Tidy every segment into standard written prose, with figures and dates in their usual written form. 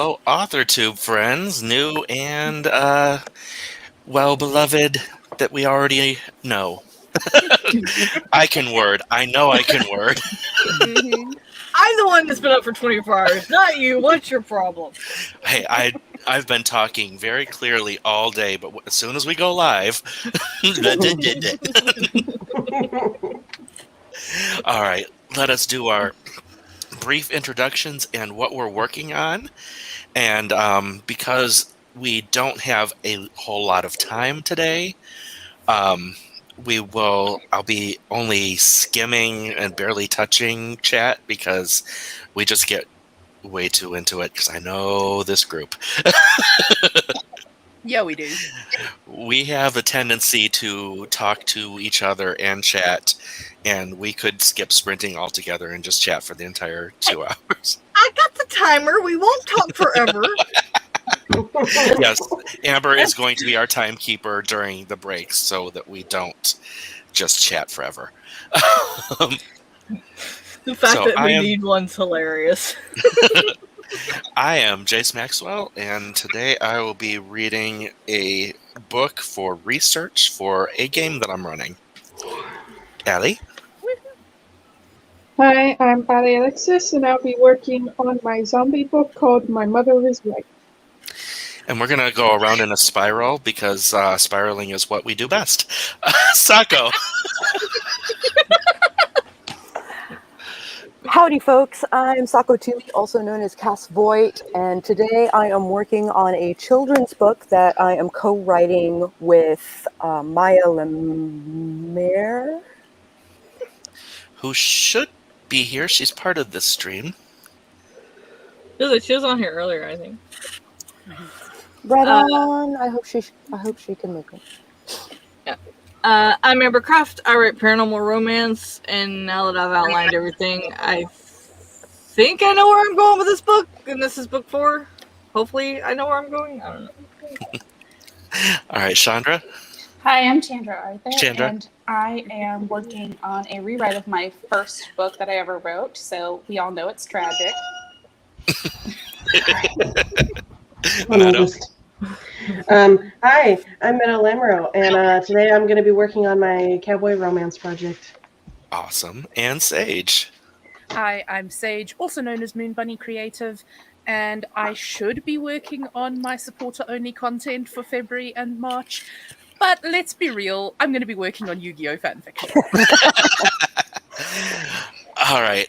Hello, AuthorTube friends, new and, well-beloved that we already know. I can word. I know I can word. Mm-hmm. I'm the one that's been up for 24 hours, not you. What's your problem? Hey, I've been talking very clearly all day, but as soon as we go live... All right, let us do our brief introductions and what we're working on. And because we don't have a whole lot of time today, I'll be only skimming and barely touching chat because we just get way too into it, because I know this group. Yeah, we do. We have a tendency to talk to each other and chat, and we could skip sprinting altogether and just chat for the entire 2 hours. I got the timer. We won't talk forever. Yes, Amber is going to be our timekeeper during the breaks so that we don't just chat forever. The fact that we need one's hilarious. I am JayceMaxwell, and today I will be reading a book for research for a game that I'm running. Allie? Hi, I'm Alexis, and I'll be working on my zombie book called My Mother Is Right. And we're going to go around in a spiral because spiraling is what we do best. Sako! Howdy, folks. I'm Sako Tumi, also known as Cass Voight, and today I am working on a children's book that I am co-writing with Maya Lemaire, who should be here. She's part of this stream. She was on here earlier, I think. Right on. I hope she can make it. Yeah. I'm Amber Kraft. I write paranormal romance, and now that I've outlined everything, I think I know where I'm going with this book, and this is book 4. Hopefully I know where I'm going. I don't know. All right, Chandra? Hi, I'm Chandra Arthur, Chandra. and I am working on a rewrite of my first book that I ever wrote, so we all know it's tragic. Meadow. Hi, I'm Meadow Lamoreaux, and today I'm going to be working on my cowboy romance project. Awesome. And Sage. Hi, I'm Sage, also known as Moon Bunny Creative, and I should be working on my supporter-only content for February and March, but let's be real, I'm going to be working on Yu-Gi-Oh! Fanfiction. All right.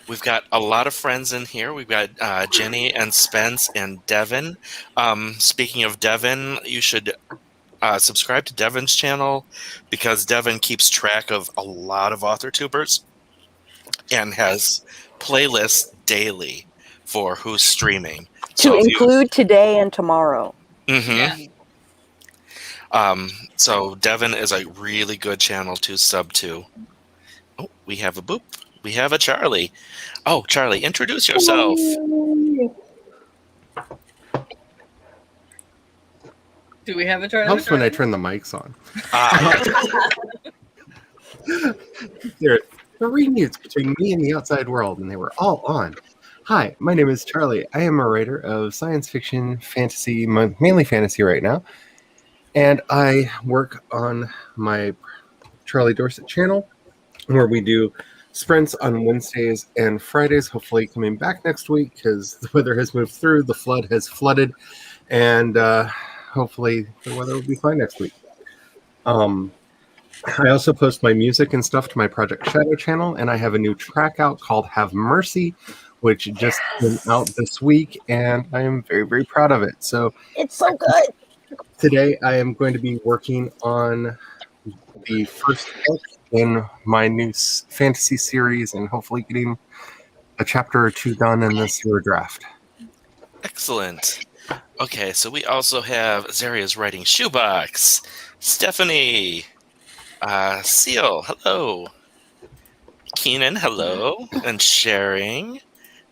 We've got a lot of friends in here. We've got Jenny and Spence and Devin. Speaking of Devin, you should subscribe to Devin's channel because Devin keeps track of a lot of AuthorTubers and has playlists daily for who's streaming. To include today and tomorrow. Mm-hmm. Yeah. So Devin is a really good channel to sub to. Oh, we have a boop. We have a Charlie. Oh, Charlie, introduce yourself. Do we have a Charlie? Helps when I turn the mics on. There are 3 mutes between me and the outside world, and they were all on. Hi, my name is Charlie. I am a writer of science fiction, fantasy, mainly fantasy right now, and I work on my Charlie Dorsett channel, where we do sprints on Wednesdays and Fridays, hopefully coming back next week because the weather has moved through, the flood has flooded, and hopefully the weather will be fine next week. I also post my music and stuff to my Project Shadow channel, and I have a new track out called Have Mercy, which just came out this week, and I am very, very proud of it. So it's so good. Today I am going to be working on the first book in my new fantasy series and hopefully getting a chapter or 2 done in this year draft. Excellent. Okay, so we also have Zaria's writing Shoebox, Stephanie, Seal, hello, Keenan, hello, and Sharing,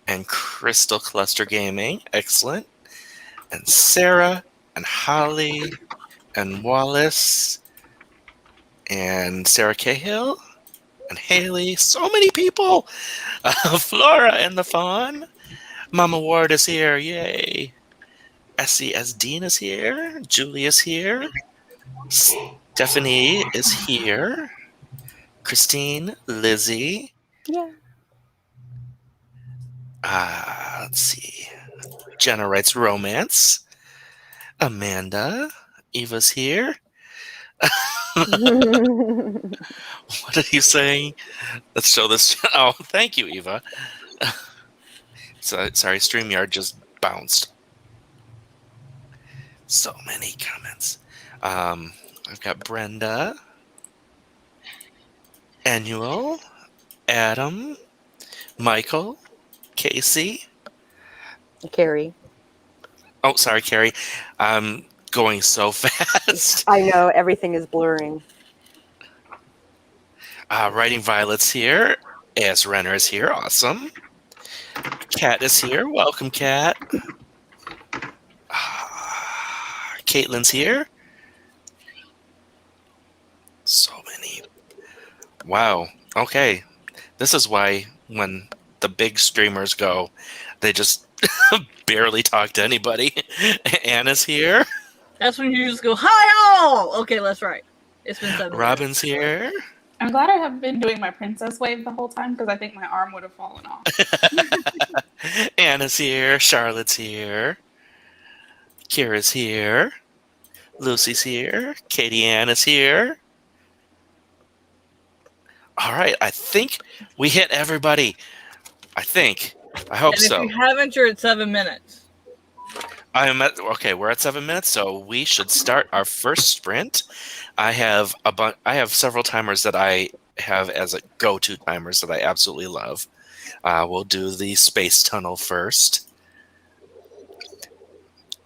and Crystal Cluster Gaming, excellent, and Sarah, and Holly, and Wallace, and Sarah Cahill, and Haley, so many people, Flora and the Fawn, Mama Ward is here. Yay. Essie S. Dean is here. Julie is here. Stephanie is here. Christine, Lizzie. Yeah. Let's see. Jenna writes romance. Amanda. Eva's here. What are you saying? Let's show this. Oh, thank you, Eva. Sorry, StreamYard just bounced. So many comments. I've got Brenda, Annual, Adam, Michael, Casey. Carrie. Oh, sorry, Carrie. I'm going so fast. I know, everything is blurring. Writing Violet's here. AS Renner is here. Awesome. Kat is here. Welcome, Kat. Caitlin's here. So many. Wow. Okay. This is why when the big streamers go, they just barely talk to anybody. Anna's here. That's when you just go, hi all! Okay, let's write. It's been 7 minutes. Robin's here. I'm glad I have been doing my princess wave the whole time because I think my arm would have fallen off. Anna's here. Charlotte's here. Kira's here. Lucy's here. Katie Ann is here. All right. I think we hit everybody. I hope And if so. you haven't, you're at 7 minutes. Okay, we're at 7 minutes, so we should start our first sprint. I have several timers that I have as a go-to timers that I absolutely love. We'll do the space tunnel first.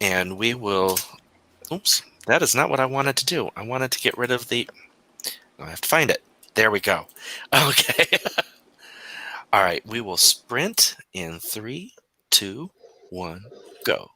And we will... Oops, that is not what I wanted to do. I wanted to get rid of the... I have to find it. There we go. Okay. All right, we will sprint in 3, 2, 1, go.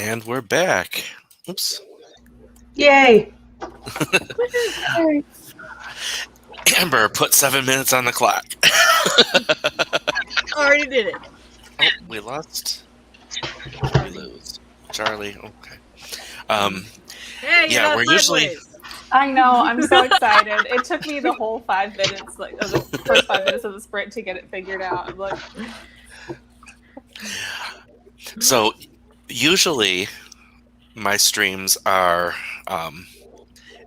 And we're back. Oops. Yay! Amber, put 7 minutes on the clock. Already did it. Oh, we lost. We lose. Charlie, okay. Hey, you're Yeah, not we're usually... sideways. I know. I'm so excited. It took me the whole 5 minutes, like of the first 5 minutes of the sprint, to get it figured out. I'm like, So, usually, my streams are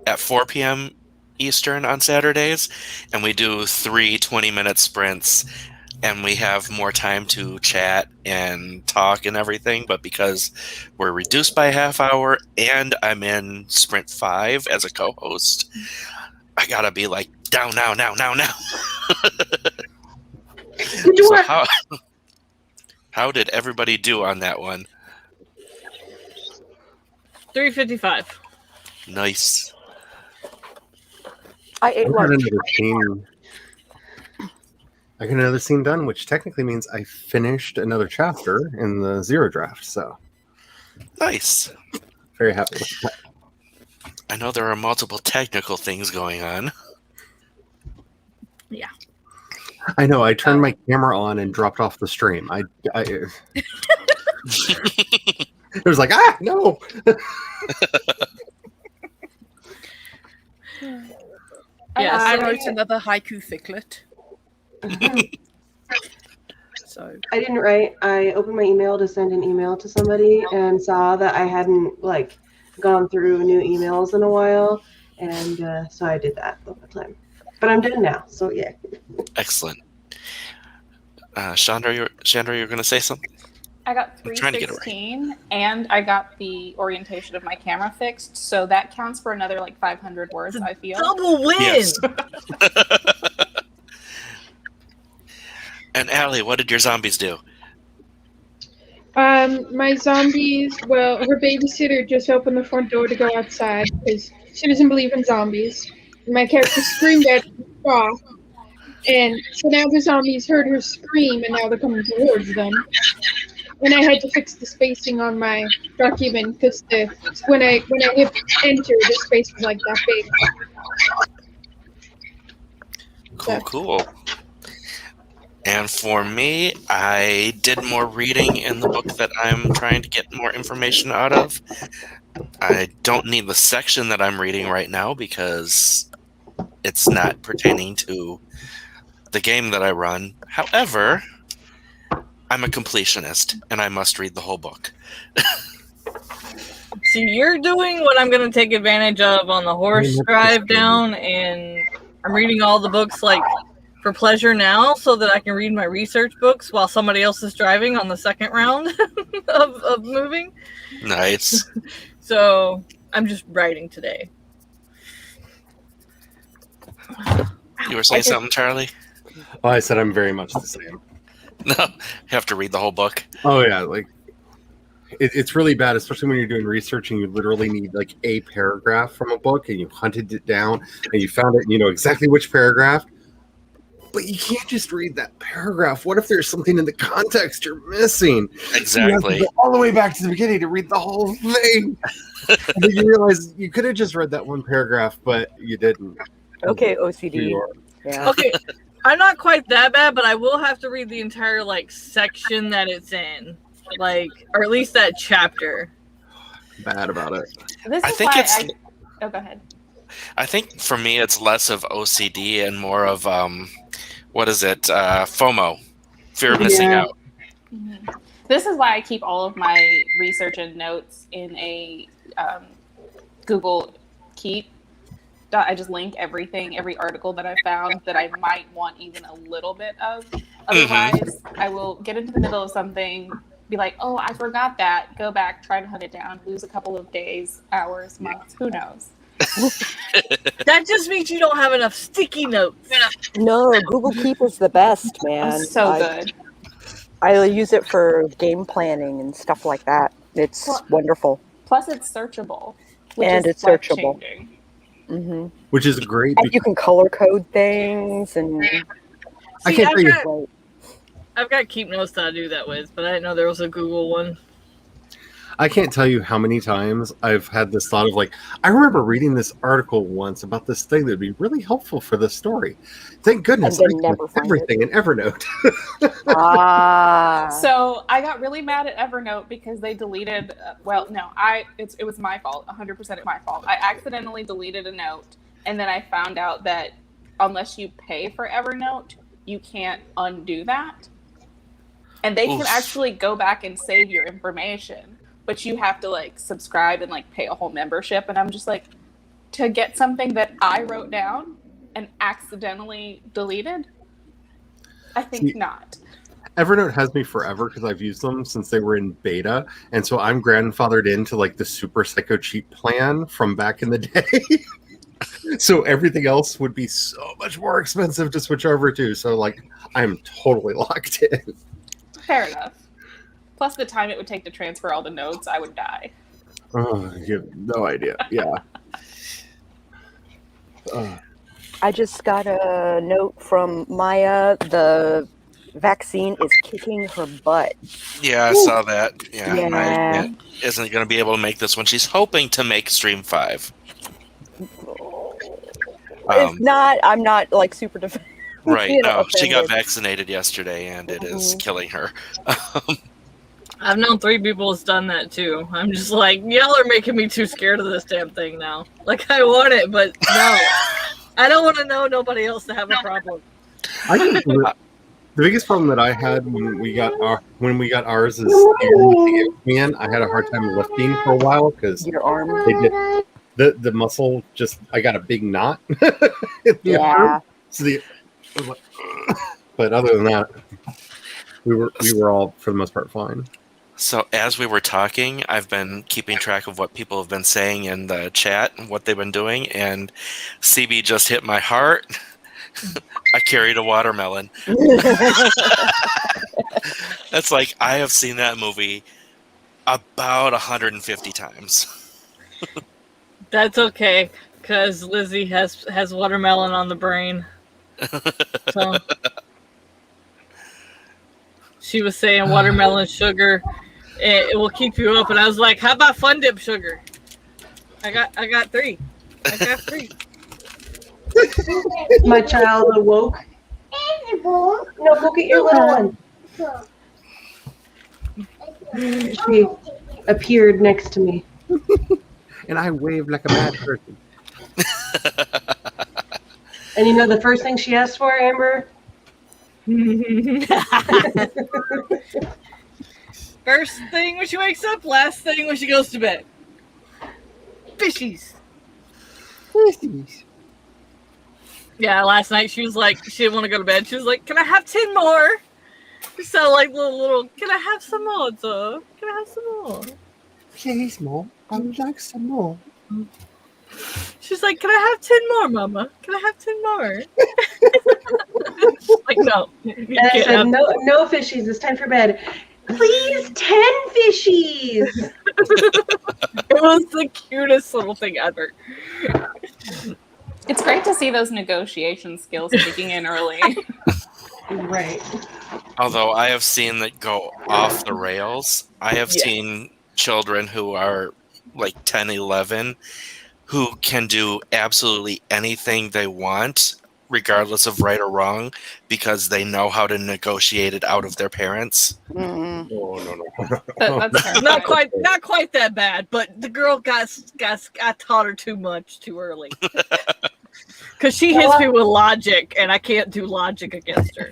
at 4 p.m. Eastern on Saturdays, and we do 3 20-minute sprints, and we have more time to chat and talk and everything, but because we're reduced by a half hour and I'm in sprint 5 as a co-host, I gotta be like, down now. So how did everybody do on that one? 3:55. Nice. I ate I got lunch. another scene. I got another scene done, which technically means I finished another chapter in the zero draft. So Nice. very happy with that. I know there are multiple technical things going on. Yeah. I know. I turned my camera on and dropped off the stream. It was like, no. Yes, I I wrote another haiku thicklet. So I didn't write. I opened my email to send an email to somebody and saw that I hadn't gone through new emails in a while, and so I did that the whole time. But I'm done now, so yeah. Excellent. Chandra, you're going to say something? I got I'm trying to get it right. 316, and I got the orientation of my camera fixed, so that counts for another 500 words, I feel. Double win. Yes. And Allie, what did your zombies do? My zombies, well, her babysitter just opened the front door to go outside because she doesn't believe in zombies. My character screamed at her, and so now the zombies heard her scream, and now they're coming towards them. And I had to fix the spacing on my document because when I hit enter, the space was that big. Cool. And for me, I did more reading in the book that I'm trying to get more information out of. I don't need the section that I'm reading right now because it's not pertaining to the game that I run. However, I'm a completionist, and I must read the whole book. See, you're doing what I'm going to take advantage of on the horse drive down, and I'm reading all the books for pleasure now so that I can read my research books while somebody else is driving on the second round of moving. Nice. So I'm just writing today. You were saying something, Charlie? Oh, I said I'm very much the same. No, you have to read the whole book. Oh yeah, it's really bad, especially when you're doing research and you literally need a paragraph from a book and you hunted it down and you found it and you know exactly which paragraph. But you can't just read that paragraph. What if there's something in the context you're missing? Exactly. You have to go all the way back to the beginning to read the whole thing. And then you realize you could have just read that one paragraph, but you didn't. Okay, OCD. Yeah. Okay, I'm not quite that bad, but I will have to read the entire section that it's in, or at least that chapter. Bad about it. This I is think why it's. Oh, go ahead. I think for me, it's less of OCD and more of what is it? FOMO, fear of missing out. Mm-hmm. This is why I keep all of my research and notes in a Google Keep. I just link everything, every article that I found that I might want even a little bit of. Otherwise, I will get into the middle of something, be like, oh, I forgot that. Go back, try to hunt it down, lose a couple of days, hours, months, who knows. That just means you don't have enough sticky notes. No, Google Keep is the best, man. So good. I use it for game planning and stuff like that. It's wonderful. Plus, it's searchable. And it's searchable. Mm-hmm. Which is great. And you can color code things, and I can't I've got Keep Notes that I do that with, but I didn't know there was a Google one. I can't tell you how many times I've had this thought of like, I remember reading this article once about this thing that'd be really helpful for this story. Thank goodness And I then can never list find everything in Evernote. Ah. So I got really mad at Evernote because they deleted. It was my fault. 100% my fault. I accidentally deleted a note, and then I found out that unless you pay for Evernote, you can't undo that. And they can actually go back and save your information, but you have to like subscribe and like pay a whole membership. And I'm just like, to get something that I wrote down and accidentally deleted? I think not. Evernote has me forever because I've used them since they were in beta, and so I'm grandfathered into like the super psycho cheap plan from back in the day. So everything else would be so much more expensive to switch over to. So like I'm totally locked in. Fair enough. Plus the time it would take to transfer all the notes, I would die. Oh, you have no idea. Yeah. I just got a note from Maya. The vaccine is kicking her butt. Yeah, I saw that. Yeah, Yeah. my aunt isn't going to be able to make this one. She's hoping to make Stream 5. It's not. I'm not like super defensive. Right. You know, She got offended. vaccinated yesterday, and it is killing her. I've known 3 people who's done that too. I'm just like, y'all are making me too scared of this damn thing now. Like, I want it, but no. I don't want to know nobody else to have a problem. The biggest problem that I had when we got ours is man, I had a hard time lifting for a while because Your arm. the muscle just I got a big knot. In the Yeah. arm. So but other than that, we were all for the most part fine. So as we were talking, I've been keeping track of what people have been saying in the chat and what they've been doing, and CB just hit my heart. I carried a watermelon. That's like, I have seen that movie about 150 times. That's okay, because Lizzie has watermelon on the brain. So she was saying watermelon sugar, it will keep you up, and I was like, how about Fun Dip sugar? I got 3. I got 3. My child awoke. No, go get your little one. She appeared next to me. And I waved like a mad person. And you know the first thing she asked for, Amber? First thing when she wakes up, last thing when she goes to bed. Fishies. Yeah, last night she was like, she didn't want to go to bed. She was like, can I have 10 more? You sound like little, can I have some more, sir? Can I have some more? Please, Mom. I would like some more. She's like, can I have 10 more, Mama? Can I have 10 more? Like, no. You And I can't said, have- no fishies. It's time for bed. Please, 10 fishies. It was the cutest little thing ever. It's great to see those negotiation skills kicking in early. Right. Although I have seen that go off the rails. I have Yes. seen children who are like 10, 11 who can do absolutely anything they want, regardless of right or wrong, because they know how to negotiate it out of their parents. Mm-mm. Oh, no. That's terrifying. Not quite that bad, but the girl I taught her too much too early. Because she hits me with logic, and I can't do logic against her.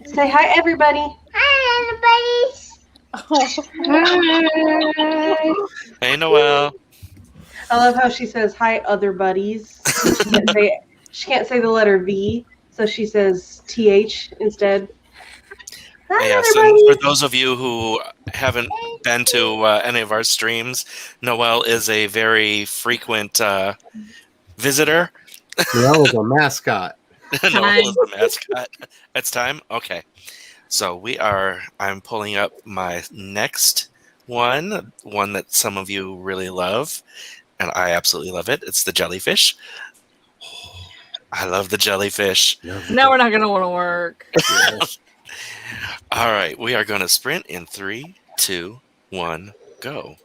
Say hi, everybody. Hi, everybody. Hey, Noelle. I love how she says hi, other buddies. She can't say the letter V, so she says TH instead. Hi, Yes, other and buddies. for those of you who haven't been to any of our streams, Noelle is a very frequent visitor. Noelle is a mascot. Noelle is a mascot. It's time? Okay. So I'm pulling up my next one that some of you really love, and I absolutely love it. It's the jellyfish. I love the jellyfish. Now we're not going to want to work. All right, we are going to sprint in 3, 2, 1, go.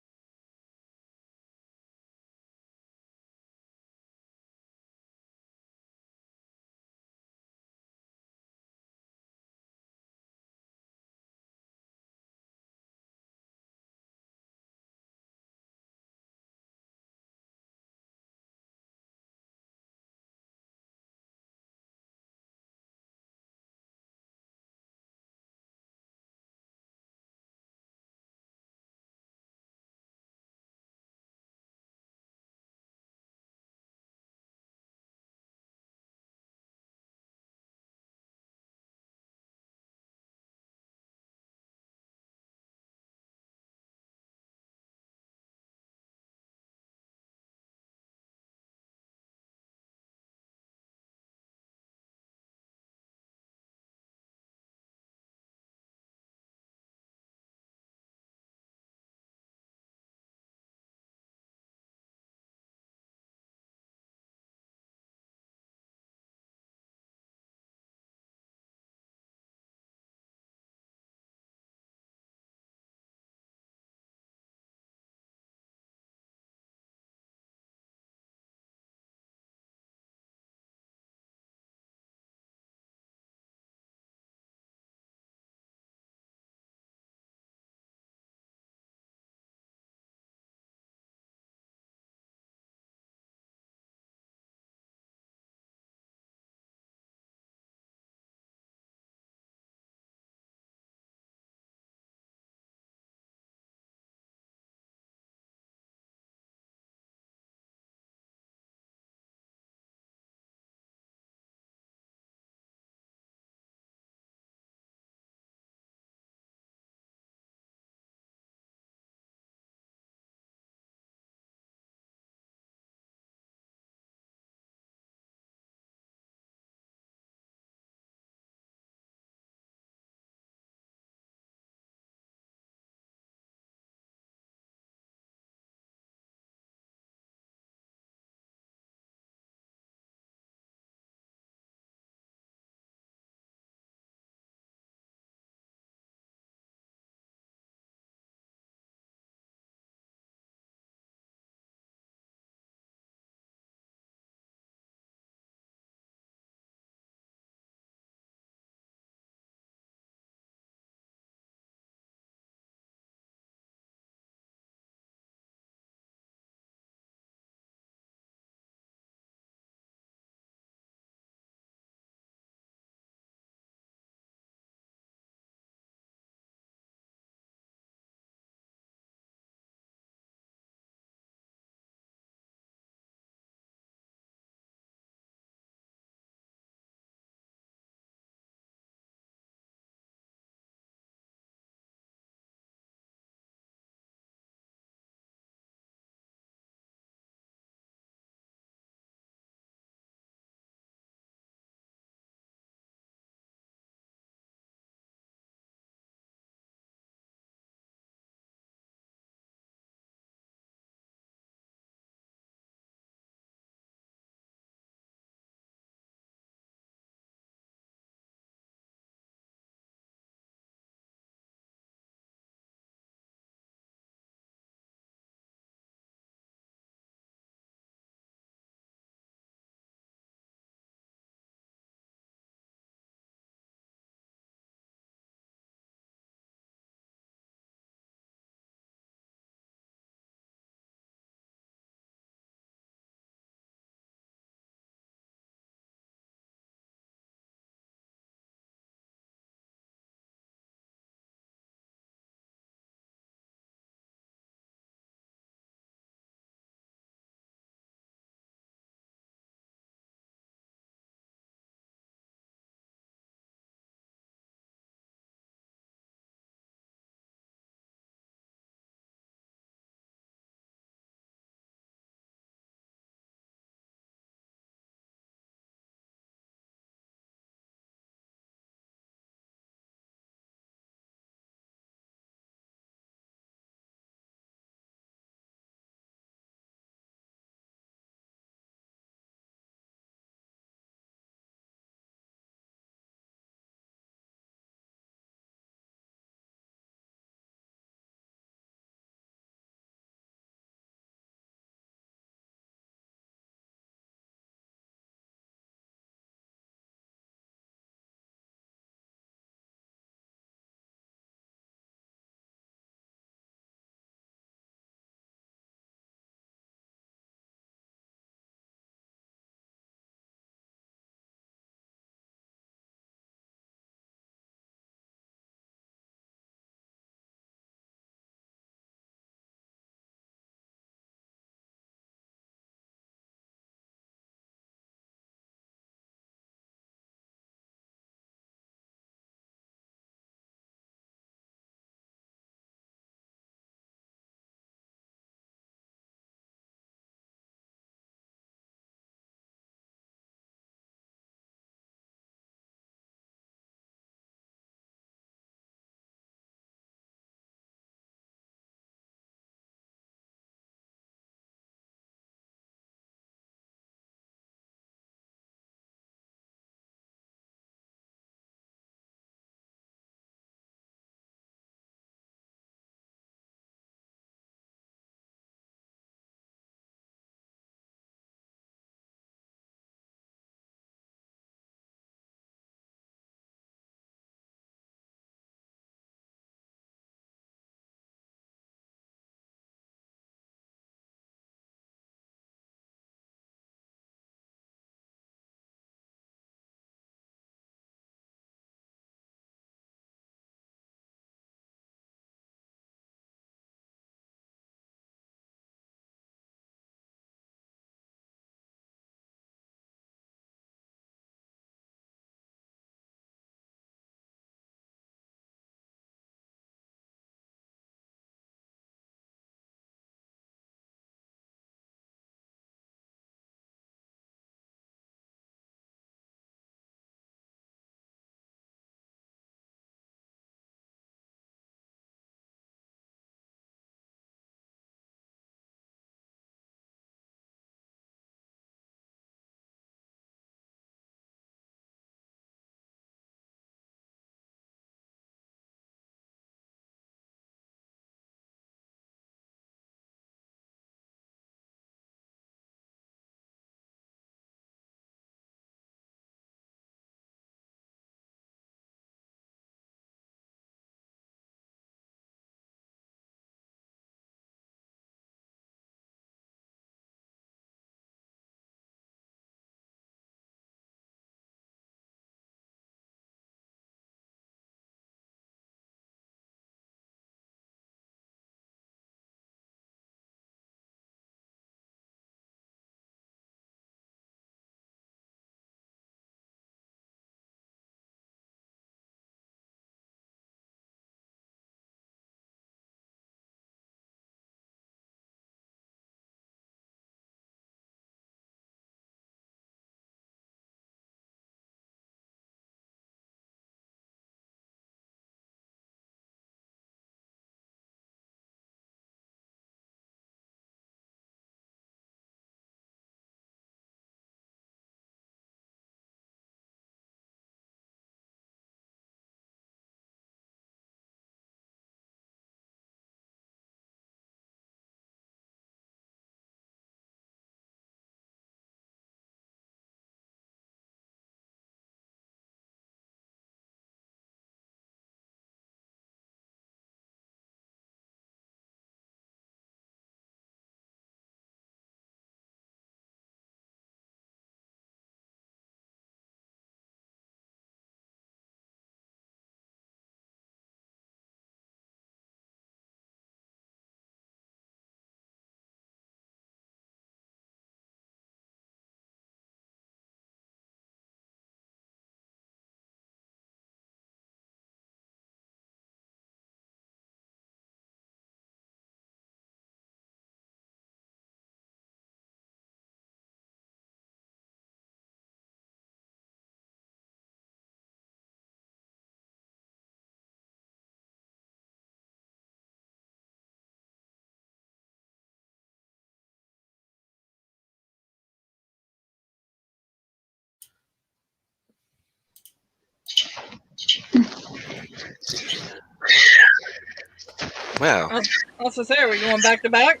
Well, Also, say, are we going back to back?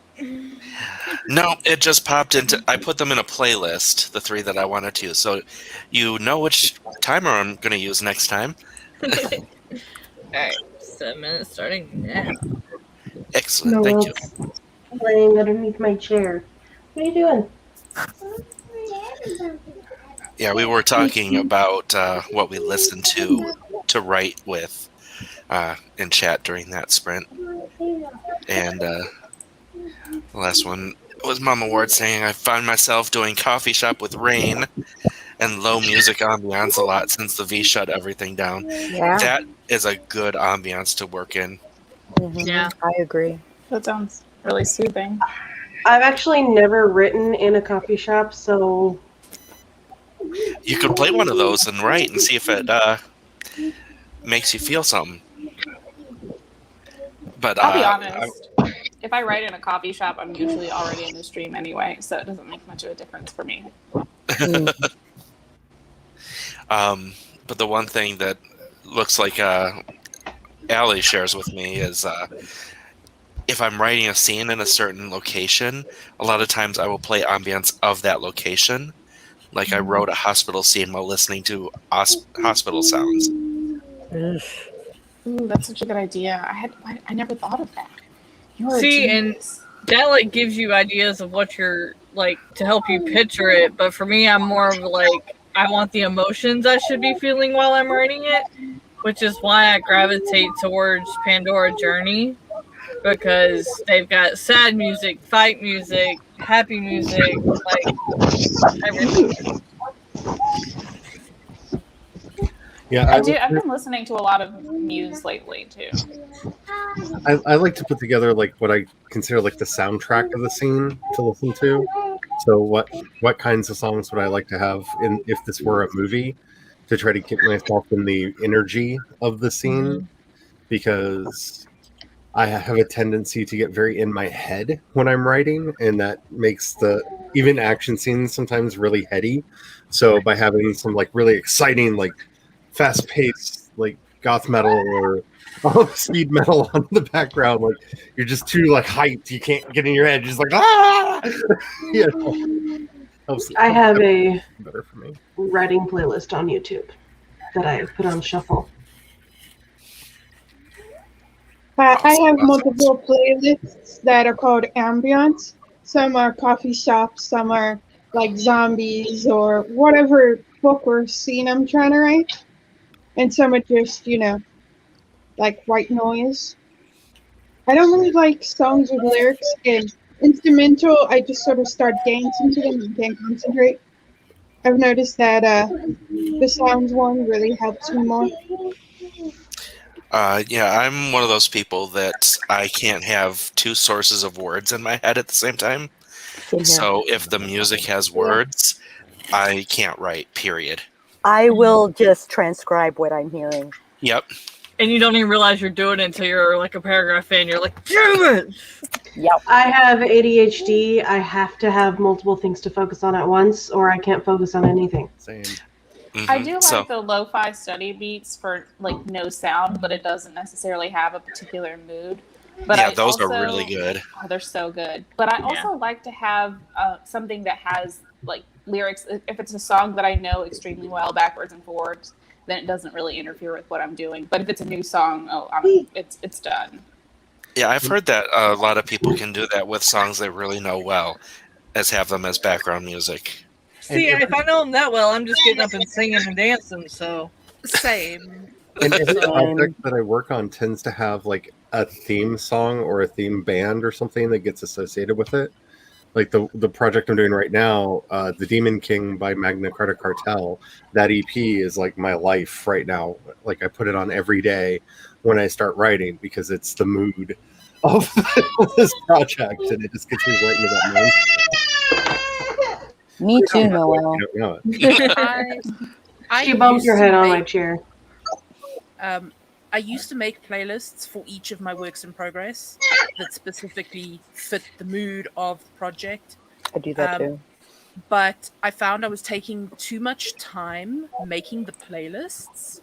no, it just popped into. I put them in a playlist, the 3 that I wanted to. So, you know which timer I'm going to use next time. Alright, 7 minutes starting now. Excellent, thank you. Laying underneath my chair. What are you doing? Yeah, we were talking about what we listened to write with in chat during that sprint. And the last one was Mama Ward saying, I find myself doing coffee shop with rain and low music ambiance a lot since the V shut everything down. Yeah. That is a good ambiance to work in. Mhm. Yeah. I agree. That sounds really soothing. I've actually never written in a coffee shop, so You could play one of those and write and see if it makes you feel something. But I'll be honest. If I write in a coffee shop, I'm usually already in the stream anyway, so it doesn't make much of a difference for me. But the one thing that looks like Allie shares with me is if I'm writing a scene in a certain location, a lot of times I will play ambience of that location. Like I wrote a hospital scene while listening to hospital sounds. Ooh, that's such a good idea. I never thought of that. You're See, and that like gives you ideas of what you're like to help you picture it. But for me, I'm more of like I want the emotions I should be feeling while I'm writing it, which is why I gravitate towards Pandora Journey, because they've got sad music, fight music, happy music, like everything. Yeah, I've been listening to a lot of Muse lately too. I like to put together like what I consider like the soundtrack of the scene to listen to. So what kinds of songs would I like to have in if this were a movie to try to keep myself in the energy of the scene, because I have a tendency to get very in my head when I'm writing, and that makes the even action scenes sometimes really heady. So by having some like really exciting, like fast paced, like goth metal or speed metal on the background, like you're just too like hyped, you can't get in your head. You're just like you know, I have a better for me. writing playlist on YouTube that I put on shuffle. I have multiple playlists that are called ambience. Some are coffee shops, some are like zombies or whatever book or scene I'm trying to write. And some are just, like white noise. I don't really like songs with lyrics, and instrumental, I just sort of start dancing to them and can't concentrate. I've noticed that the sounds one really helps me more. Yeah, I'm one of those people that I can't have 2 sources of words in my head at the same time. So if the music has words, I can't write, period. I will just transcribe what I'm hearing. Yep. And you don't even realize you're doing it until you're like a paragraph in. You're like, damn it! Yep. I have ADHD. I have to have multiple things to focus on at once, or I can't focus on anything. Same. Mm-hmm. I do like the lo-fi study beats for like no sound, but it doesn't necessarily have a particular mood. But yeah, those are really good. Oh, they're so good. But I also like to have something that has like lyrics. If it's a song that I know extremely well, backwards and forwards, then it doesn't really interfere with what I'm doing. But if it's a new song, it's done. Yeah, I've heard that a lot of people can do that with songs they really know well, as have them as background music. See, if I know them that well, I'm just getting up and singing and dancing, so... Same. And every project that I work on tends to have like a theme song or a theme band or something that gets associated with it. Like the project I'm doing right now, The Demon King by Magna Carta Cartel, that EP is like my life right now. Like I put it on every day when I start writing because it's the mood of this project, and it just gets me right into that mood. Me too, Noel. You don't know it. She bumped your head on my chair. I used to make playlists for each of my works in progress that specifically fit the mood of the project. I do that too. but I found I was taking too much time making the playlists.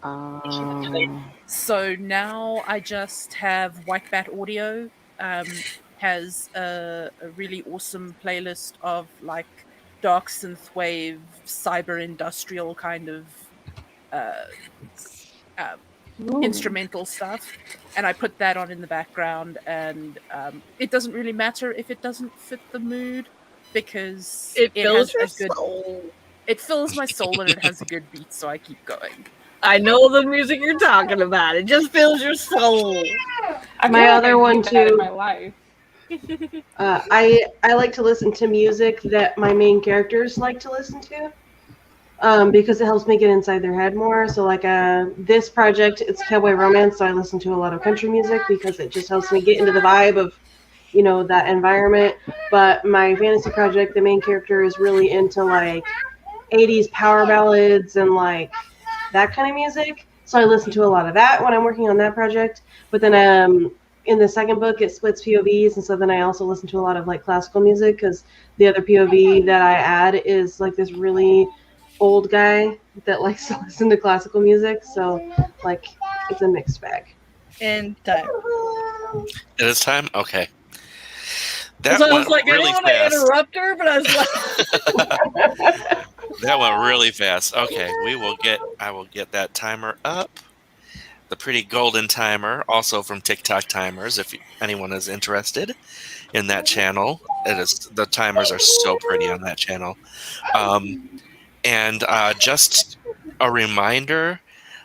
So now I just have White Bat Audio, has a really awesome playlist of like dark synthwave, cyber industrial kind of uh, uh, instrumental stuff, and I put that on in the background, and it doesn't really matter if it doesn't fit the mood because It it fills has your a good. soul. It fills my soul and it has a good beat, so I keep going. I know the music you're talking about. It just fills your soul. I My feel like other I one need that in too. my life. I like to listen to music that my main characters like to listen to. Because it helps me get inside their head more. So like this project, it's cowboy romance, so I listen to a lot of country music because it just helps me get into the vibe of, that environment. But my fantasy project, the main character is really into like 80s power ballads and like that kind of music. So I listen to a lot of that when I'm working on that project. But then in the second book, it splits POVs, and so then I also listen to a lot of like classical music because the other POV that I add is like this really old guy that likes to listen to classical music. So like it's a mixed bag. And time. It is time? Okay. Because That I was went like, I really don't want to fast. interrupt her, but I was like, That went really fast. Okay, I will get that timer up. The pretty golden timer, also from TikTok Timers, if anyone is interested in that channel. The timers are so pretty on that channel. And just a reminder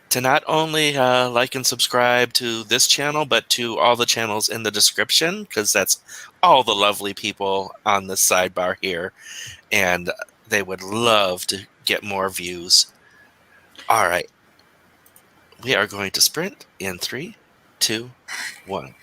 to not only like and subscribe to this channel, but to all the channels in the description, because that's all the lovely people on this sidebar here, and they would love to get more views. All right, we are going to sprint in 3, 2, 1.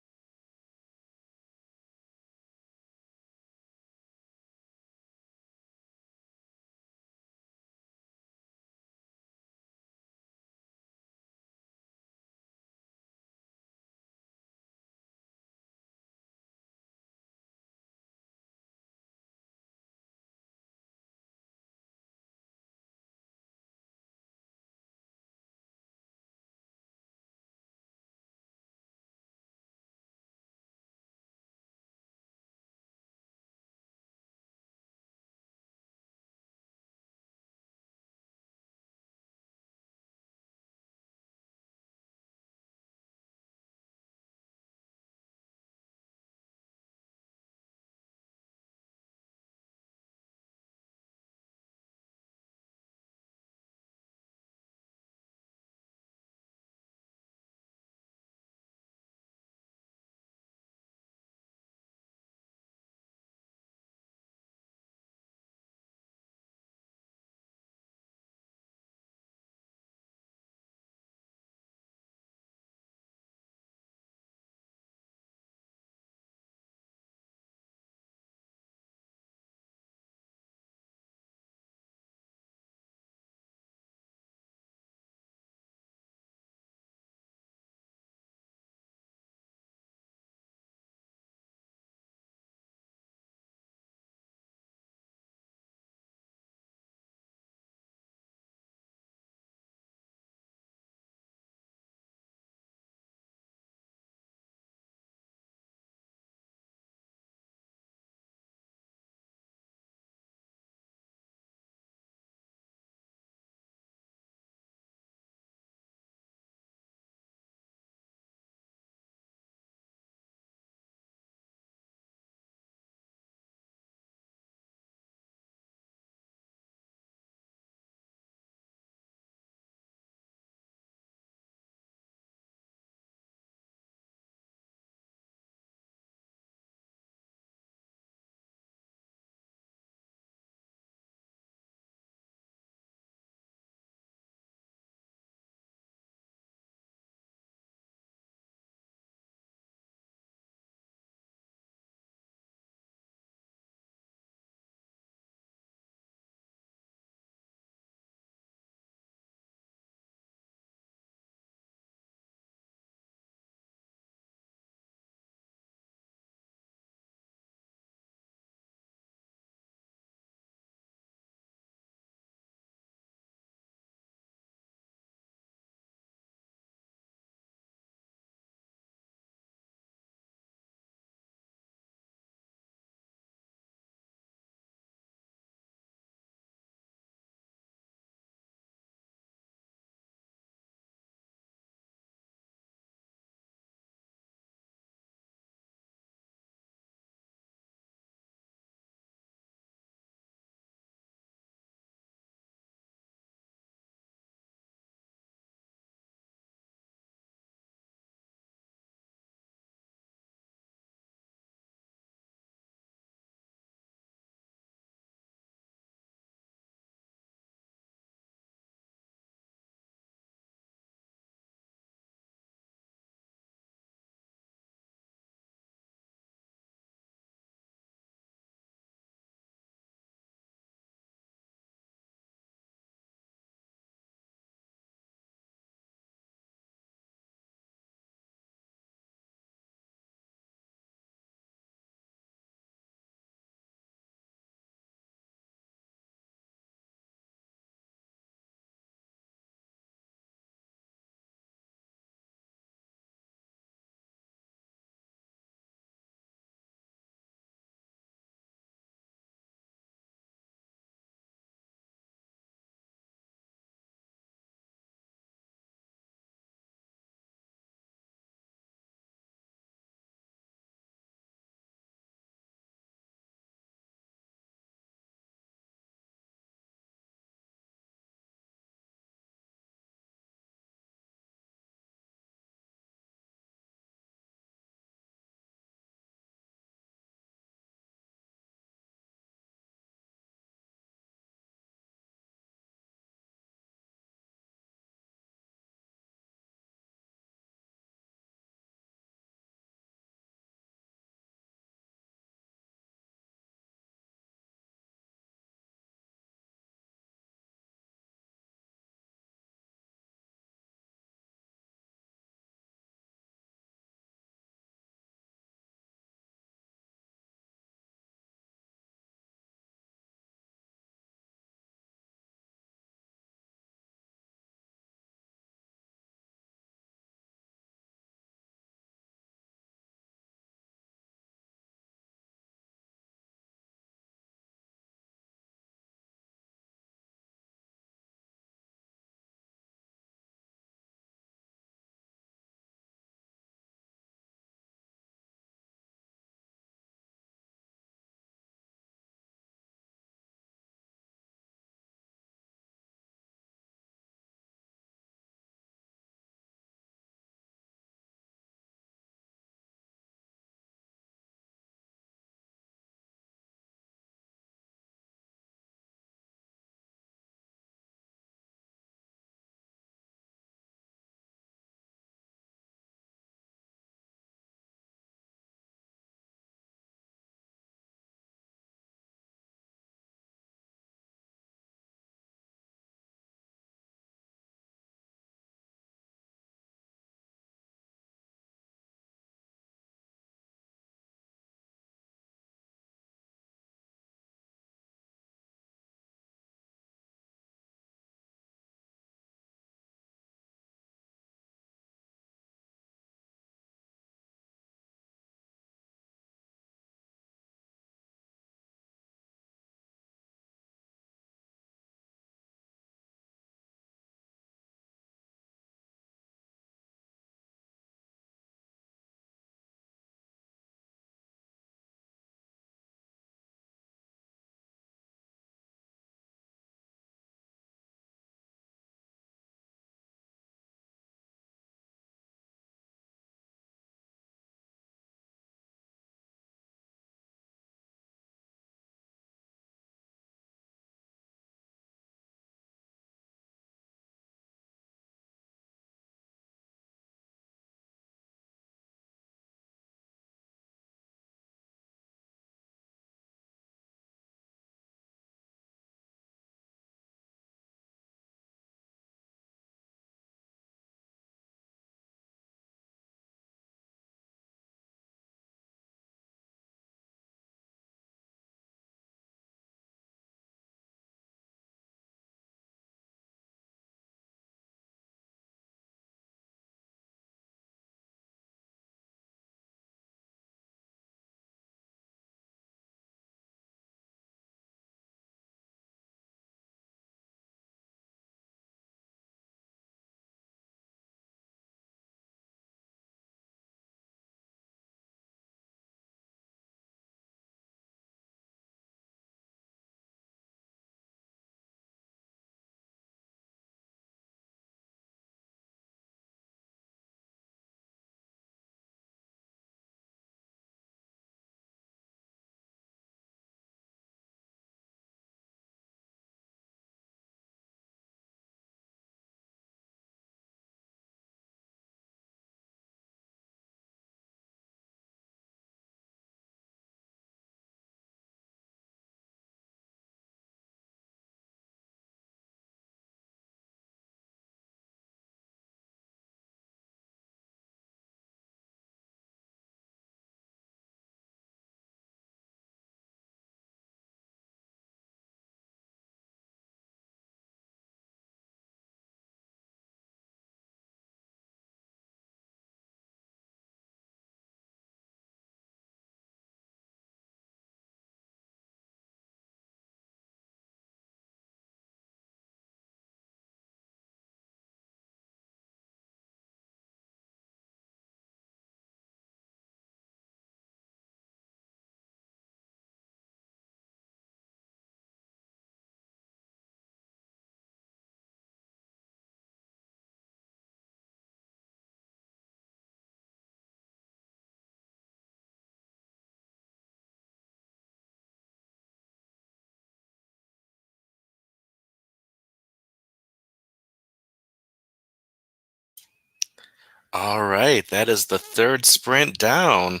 All right, that is the third sprint down.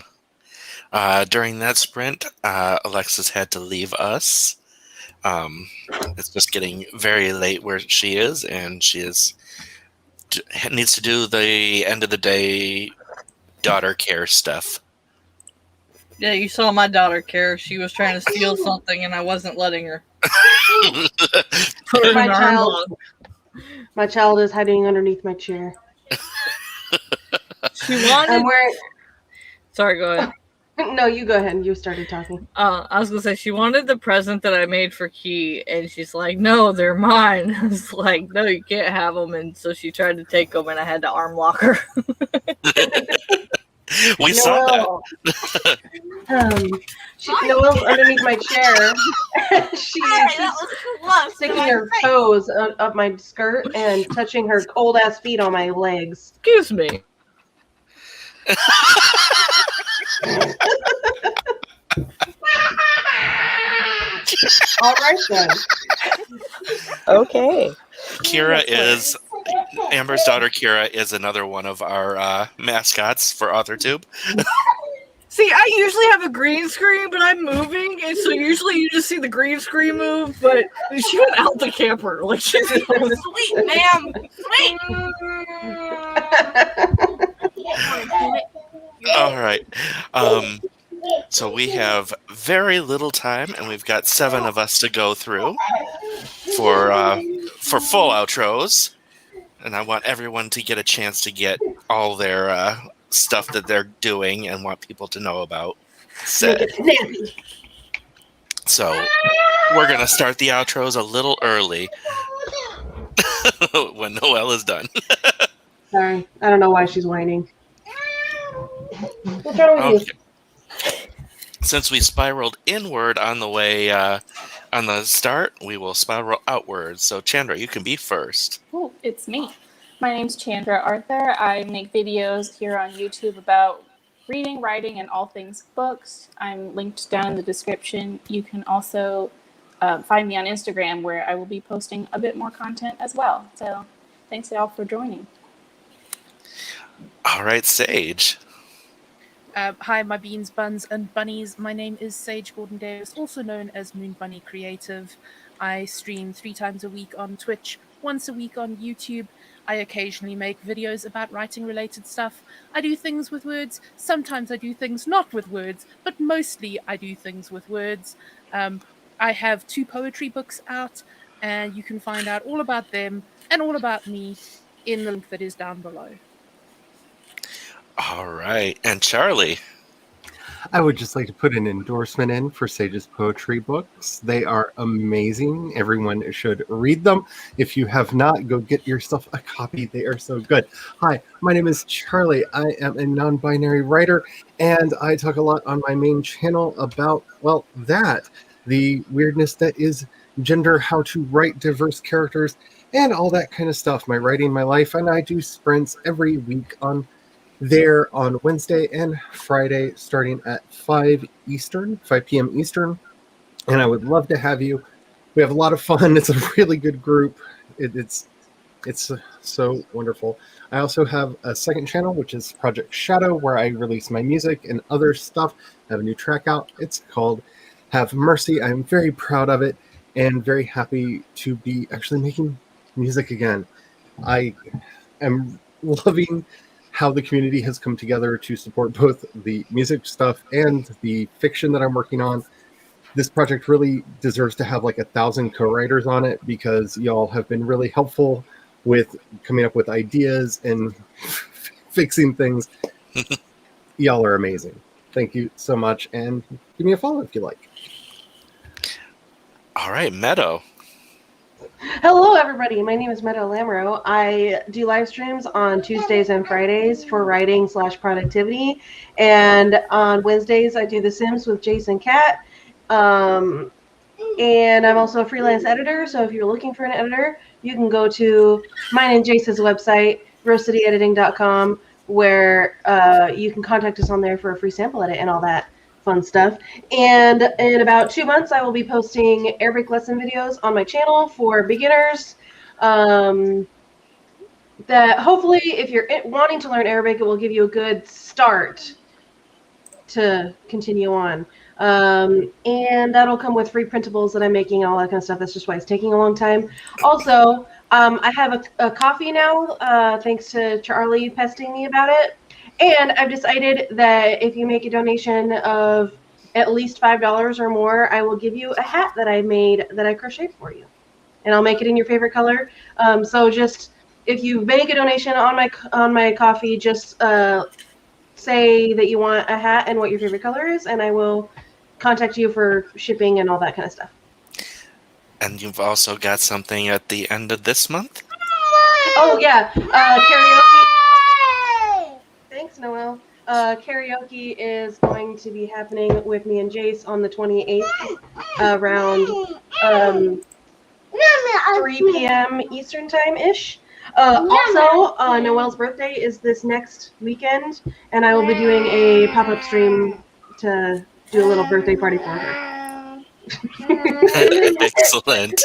During that sprint, Alexis had to leave us. It's just getting very late where she is, and she needs to do the end of the day daughter care stuff. Yeah, you saw my daughter, Kara. She was trying to steal something, and I wasn't letting her. Put her in an arm lock. My child is hiding underneath my chair. She wanted. I'm wearing. Sorry, go ahead. No, you go ahead. You started talking. I was gonna say she wanted the present that I made for Key, and she's like, "No, they're mine." I was like, "No, you can't have them." And so she tried to take them, and I had to arm lock her. We saw that. Noelle's underneath my chair. She's sticking her toes up my skirt and touching her cold ass feet on my legs. Excuse me. All right then. Okay. Amber's daughter Kira is another one of our mascots for AuthorTube. See, I usually have a green screen, but I'm moving, and so usually you just see the green screen move, but she went out the camper. Like, she's like, sweet, ma'am, sweet. All right. So we have very little time, and we've got 7 of us to go through for full outros. And I want everyone to get a chance to get all their stuff that they're doing and want people to know about said. So we're going to start the outros a little early when Noelle is done. Sorry, I don't know why she's whining. What's wrong with you? Since we spiraled inward on the way on the start, we will spiral outwards. So Chandra, you can be first. Oh, it's me. My name's Chandra Arthur. I make videos here on YouTube about reading, writing, and all things books. I'm linked down in the description. You can also find me on Instagram, where I will be posting a bit more content as well. So thanks y'all for joining. All right, Sage. Hi, my beans, buns, and bunnies. My name is Sage Gordon Davis, also known as Moon Bunny Creative. I stream 3 times a week on Twitch, once a week on YouTube. I occasionally make videos about writing-related stuff. I do things with words. Sometimes I do things not with words, but mostly I do things with words. I have 2 poetry books out, and you can find out all about them and all about me in the link that is down below. All right. And Charlie. I would just like to put an endorsement in for Sage's poetry books. They are amazing. Everyone should read them. If you have not, go get yourself a copy. They are so good. Hi, my name is Charlie. I am a non-binary writer, and I talk a lot on my main channel about, well, the weirdness that is gender, how to write diverse characters, and all that kind of stuff. My writing, my life, and I do sprints every week on Wednesday and Friday, starting at 5 p.m. Eastern. And I would love to have you. We have a lot of fun. It's a really good group. It's so wonderful. I also have a second channel, which is Project Shadow, where I release my music and other stuff. I have a new track out. It's called Have Mercy. I'm very proud of it and very happy to be actually making music again. I am loving how the community has come together to support both the music stuff and the fiction that I'm working on. This project really deserves to have like 1,000 co-writers on it, because y'all have been really helpful with coming up with ideas and fixing things. Y'all are amazing. Thank you so much, and give me a follow if you like. All right, Meadow. Hello, everybody. My name is Meadow Lamoreaux. I do live streams on Tuesdays and Fridays for writing/productivity. And on Wednesdays, I do The Sims with Jace and Kat. And I'm also a freelance editor. So if you're looking for an editor, you can go to mine and Jace's website, rosecityediting.com, where you can contact us on there for a free sample edit and all that fun stuff. And in about 2 months, I will be posting Arabic lesson videos on my channel for beginners. that hopefully, if you're wanting to learn Arabic, it will give you a good start to continue on. And that'll come with free printables that I'm making and all that kind of stuff. That's just why it's taking a long time. Also, I have a coffee now, thanks to Charlie pesting me about it. And I've decided that if you make a donation of at least $5 or more, I will give you a hat that I made that I crocheted for you. And I'll make it in your favorite color. So just if you make a donation on my coffee, just say that you want a hat and what your favorite color is, and I will contact you for shipping and all that kind of stuff. And you've also got something at the end of this month? Oh, yeah. Karaoke. Thanks, Noel. Karaoke is going to be happening with me and Jace on the 28th around 3 p.m. Eastern Time-ish. Also, Noel's birthday is this next weekend, and I will be doing a pop-up stream to do a little birthday party for her. Excellent.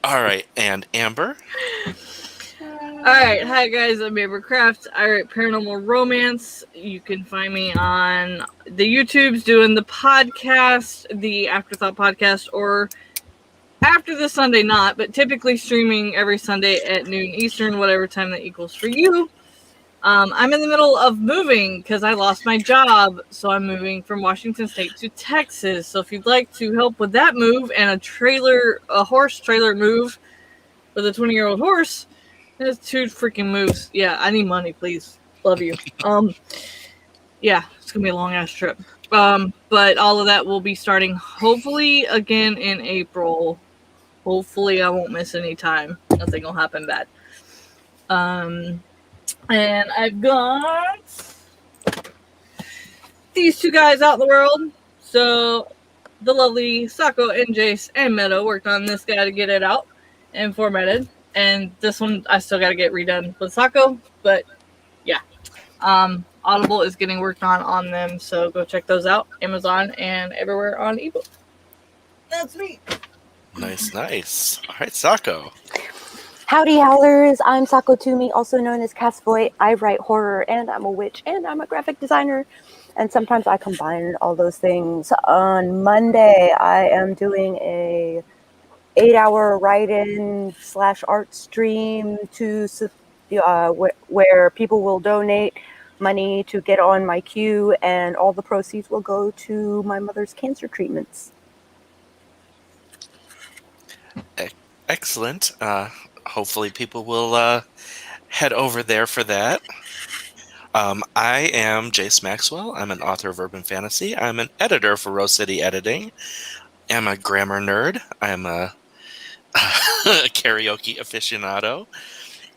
All right, and Amber? Alright, hi guys, I'm Amber Craft. I write paranormal romance. You can find me on the YouTubes doing the podcast, the Afterthought podcast, or after the Sunday not, but typically streaming every Sunday at noon Eastern, whatever time that equals for you. I'm in the middle of moving because I lost my job, so I'm moving from Washington State to Texas. So if you'd like to help with that move and a horse trailer move with a 20-year-old horse, there's 2 freaking moves. Yeah, I need money, please. Love you. Yeah, it's gonna be a long ass trip. But all of that will be starting hopefully again in April. Hopefully I won't miss any time. Nothing will happen bad. And I've got these 2 guys out in the world. So the lovely Sako and Jace and Meadow worked on this guy to get it out and formatted. And this one I still got to get redone with Sako. But yeah. Audible is getting worked on them. So go check those out. Amazon and everywhere on ebook. That's me. Nice. All right, Sako. Howdy, Howlers. I'm Sako Tumi, also known as Cass Voight. I write horror, and I'm a witch, and I'm a graphic designer. And sometimes I combine all those things. On Monday, I am doing a 8-hour write-in / art stream to where people will donate money to get on my queue, and all the proceeds will go to my mother's cancer treatments. Excellent. Hopefully people will head over there for that. I am JayceMaxwell. I'm an author of urban fantasy. I'm an editor for Rose City Editing. I'm a grammar nerd. I'm a karaoke aficionado.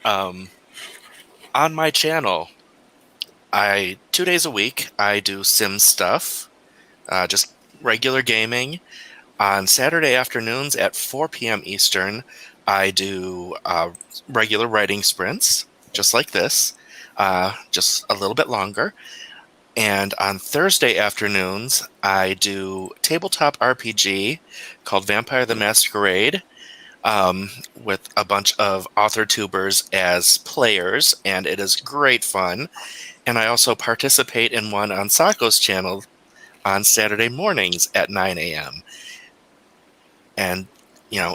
On my channel, 2 days a week, I do Sim stuff, just regular gaming. On Saturday afternoons at 4 p.m. Eastern, I do regular writing sprints, just like this, just a little bit longer. And on Thursday afternoons, I do tabletop RPG called Vampire the Masquerade, with a bunch of authortubers as players, and it is great fun. And I also participate in one on Sako's channel on Saturday mornings at 9 a.m. And,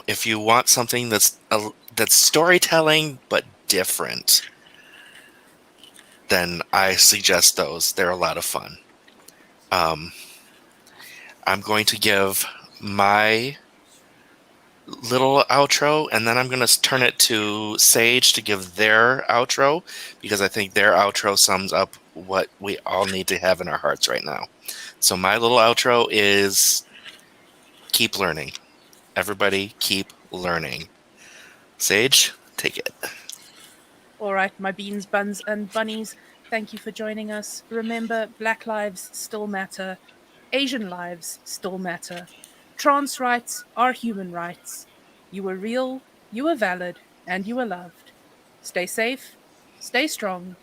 if you want something that's storytelling but different, then I suggest those. They're a lot of fun. I'm going to give my little outro, and then I'm going to turn it to Sage to give their outro, because I think their outro sums up what we all need to have in our hearts right now. So my little outro is keep learning. Everybody keep learning. Sage, take it. All right, my beans, buns, and bunnies, thank you for joining us. Remember, Black lives still matter. Asian lives still matter. Trans rights are human rights. You were real, you were valid, and you were loved. Stay safe, stay strong,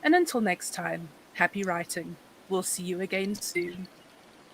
and until next time, happy writing. We'll see you again soon.